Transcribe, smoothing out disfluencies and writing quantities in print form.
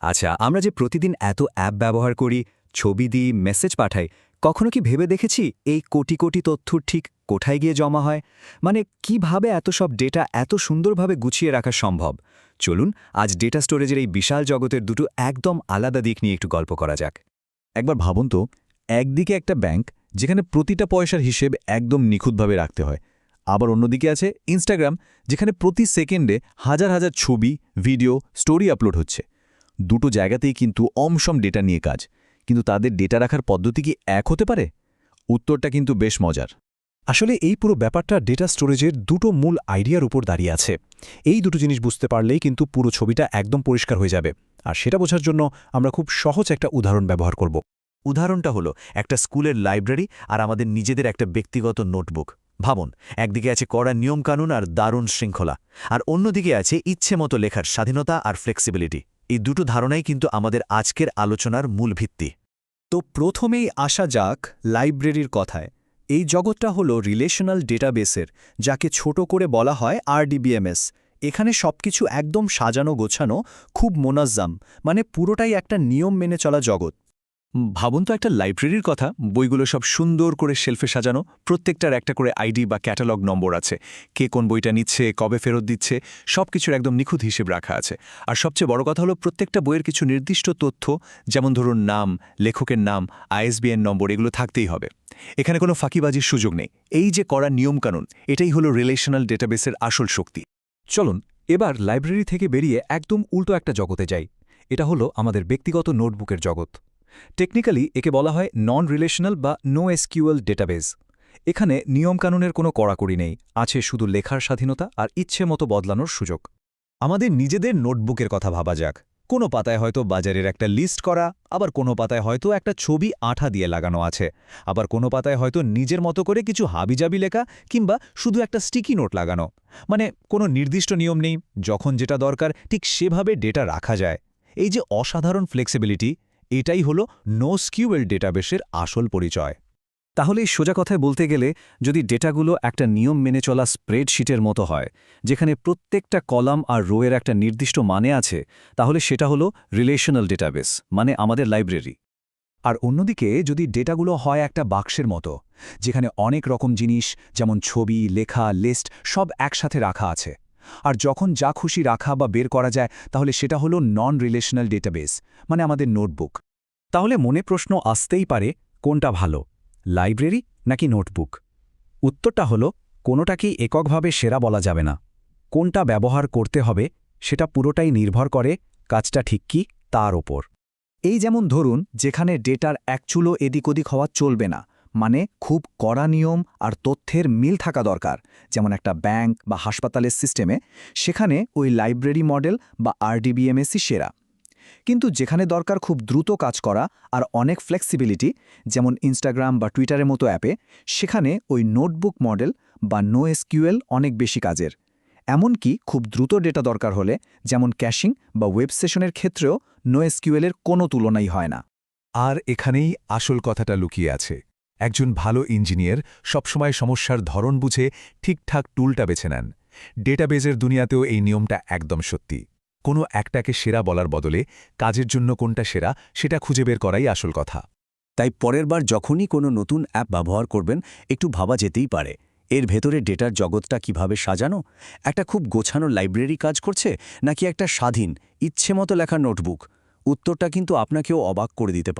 আচ্ছা, আমরা যে প্রতিদিন এত অ্যাপ ব্যবহার করি, ছবি দিই, মেসেজ পাঠাই, কখনো কি ভেবে দেখেছি এই কোটি কোটি তথ্য ঠিক কোথায় গিয়ে জমা হয়? মানে কিভাবে এত সব ডেটা এত সুন্দরভাবে গুছিয়ে রাখা সম্ভব? চলুন আজ ডেটা স্টোরেজের এই বিশাল জগতের দুটো একদম আলাদা দিক নিয়ে একটু গল্প করা যাক। একবার ভাবুন তো, একদিকে একটা ব্যাংক যেখানে প্রতিটা পয়সার হিসেব একদম নিখুঁতভাবে রাখতে হয়, আবার অন্যদিকে আছে ইনস্টাগ্রাম, যেখানে প্রতি সেকেন্ডে হাজার হাজার ছবি, ভিডিও, স্টোরি আপলোড হচ্ছে। দুটো জায়গাতেই কিন্তু অমসম ডেটা নিয়ে কাজ, কিন্তু তাদের ডেটা রাখার পদ্ধতি কি এক হতে পারে? উত্তরটা কিন্তু বেশ মজার। আসলে এই পুরো ব্যাপারটা ডেটা স্টোরেজের দুটো মূল আইডিয়ার উপর দাঁড়িয়ে আছে। এই দুটো জিনিস বুঝতে পারলেই কিন্তু পুরো ছবিটা একদম পরিষ্কার হয়ে যাবে। আর সেটা বোঝার জন্য আমরা খুব সহজ একটা উদাহরণ ব্যবহার করব। উদাহরণটা হলো একটা স্কুলের লাইব্রেরি আর আমাদের নিজেদের একটা ব্যক্তিগত নোটবুক। ভাবুন, একদিকে আছে কড়া নিয়মকানুন আর দারুণ শৃঙ্খলা, আর অন্যদিকে আছে ইচ্ছে মতো লেখার স্বাধীনতা আর ফ্লেক্সিবিলিটি। এই দুটো ধারণাই কিন্তু আমাদের আজকের আলোচনার মূল ভিত্তি। তো প্রথমেই আসা যাক লাইব্রেরির কথায়। এই জগৎটা হলো রিলেশনাল ডেটাবেসের, যাকে ছোট করে বলা হয় RDBMS। এখানে সবকিছু একদম সাজানো গোছানো, খুব মোনাজ্জাম, মানে পুরোটাই একটা নিয়ম মেনে চলা জগৎ। ভাবুন তো একটা লাইব্রেরির কথা, বইগুলো সব সুন্দর করে শেলফে সাজানো, প্রত্যেকটার একটা করে আইডি বা ক্যাটালগ নম্বর আছে, কে কোন বইটা নিচ্ছে, কবে ফেরত দিচ্ছে, সবকিছুর একদম নিখুঁত হিসেব রাখা আছে। আর সবচেয়ে বড় কথা হলো প্রত্যেকটা বইয়ের কিছু নির্দিষ্ট তথ্য, যেমন ধরুন নাম, লেখকের নাম, ISBN নম্বর, এগুলো থাকতেই হবে। এখানে কোনো ফাঁকিবাজির সুযোগ নেই। এই যে করা নিয়মকানুন, এটাই হলো রিলেশনাল ডেটাবেসের আসল শক্তি। চলুন এবার লাইব্রেরি থেকে বেরিয়ে একদম উল্টো একটা জগতে যাই। এটা হলো আমাদের ব্যক্তিগত নোটবুকের জগৎ। টেকনিক্যালি একে বলা হয় নন রিলেশনাল বা নো এসকিউএল ডেটাবেস। এখানে নিয়মকানুনের কোনো কড়াকড়ি নেই, আছে শুধু লেখার স্বাধীনতা আর ইচ্ছে মতো বদলানোর সুযোগ। আমাদের নিজেদের নোটবুকের কথা ভাবা যাক। কোনো পাতায় হয়তো বাজারের একটা লিস্ট করা, আবার কোনো পাতায় হয়তো একটা ছবি আঠা দিয়ে লাগানো আছে, আবার কোনো পাতায় হয়তো নিজের মতো করে কিছু হাবিজাবি লেখা, কিংবা শুধু একটা স্টিকি নোট লাগানো। মানে কোনো নির্দিষ্ট নিয়ম নেই, যখন যেটা দরকার ঠিক সেভাবে ডেটা রাখা যায়। এই যে অসাধারণ ফ্লেক্সিবিলিটি, এটাই হলো নোএসকিউএল ডেটাবেসের আসল পরিচয়। তাহলে সোজা কথায় বলতে গেলে, যদি ডেটাগুলো একটা নিয়ম মেনে চলা স্প্রেডশিটের মতো হয়, যেখানে প্রত্যেকটা কলাম আর রোয়ের একটা নির্দিষ্ট মানে আছে, তাহলে সেটা হলো রিলেশনাল ডেটাবেস, মানে আমাদের লাইব্রেরি। আর অন্যদিকে যদি ডেটাগুলো হয় একটা বাক্সের মতো, যেখানে অনেক রকম জিনিস যেমন ছবি, লেখা, লিস্ট সব একসাথে রাখা আছে, আর যখন যা খুশি রাখা বা বের করা যায়, তাহলে সেটা হলো নন রিলেশনাল ডেটাবেস, মানে আমাদের নোটবুক। তাহলে মনে প্রশ্ন আসতেই পারে, কোনটা ভালো, লাইব্রেরি নাকি নোটবুক? উত্তরটা হলো, কোনোটাকেই এককভাবে সেরা বলা যাবে না। কোনটা ব্যবহার করতে হবে সেটা পুরোটাই নির্ভর করে কাজটা ঠিক কি তার ওপর। এই যেমন ধরুন, যেখানে ডেটার এক চুলো এদিক ওদিক হওয়া চলবে না, মানে খুব কড়া নিয়ম আর তথ্যের মিল থাকা দরকার, যেমন একটা ব্যাংক বা হাসপাতালের সিস্টেমে, সেখানে ওই লাইব্রেরি মডেল বা RDBMSই সেরা। কিন্তু যেখানে দরকার খুব দ্রুত কাজ করা আর অনেক ফ্লেক্সিবিলিটি, যেমন ইনস্টাগ্রাম বা টুইটারের মতো অ্যাপে, সেখানে ওই নোটবুক মডেল বা নোএসকিউএল অনেক বেশি কাজের। এমনকি খুব দ্রুত ডেটা দরকার হলে, যেমন ক্যাশিং বা ওয়েব সেশনের ক্ষেত্রেও নোএসকিউএলের কোনো তুলনাই হয় না। আর এখানেই আসল কথাটা লুকিয়ে আছে। একজন ভালো ইঞ্জিনিয়ার সবসময় সমস্যার ধরন বুঝে ঠিকঠাক টুলটা বেছে নেন। ডেটাবেজের দুনিয়াতেও এই নিয়মটা একদম সত্যি। কোনো একটাকে সেরা বলার বদলে কাজের জন্য কোনটা সেরা সেটা খুঁজে বের করাই আসল কথা। তাই পরের বার যখনই কোনো নতুন অ্যাপ ব্যবহার করবেন, একটু ভাবা যেতেই পারে, এর ভেতরে ডেটার জগৎটা কিভাবে সাজানো। একটা খুব গোছানো লাইব্রেরি কাজ করছে, নাকি একটা স্বাধীন, ইচ্ছে মতো লেখা নোটবুক? উত্তরটা কিন্তু আপনাকেও অবাক করে দিতে পারে।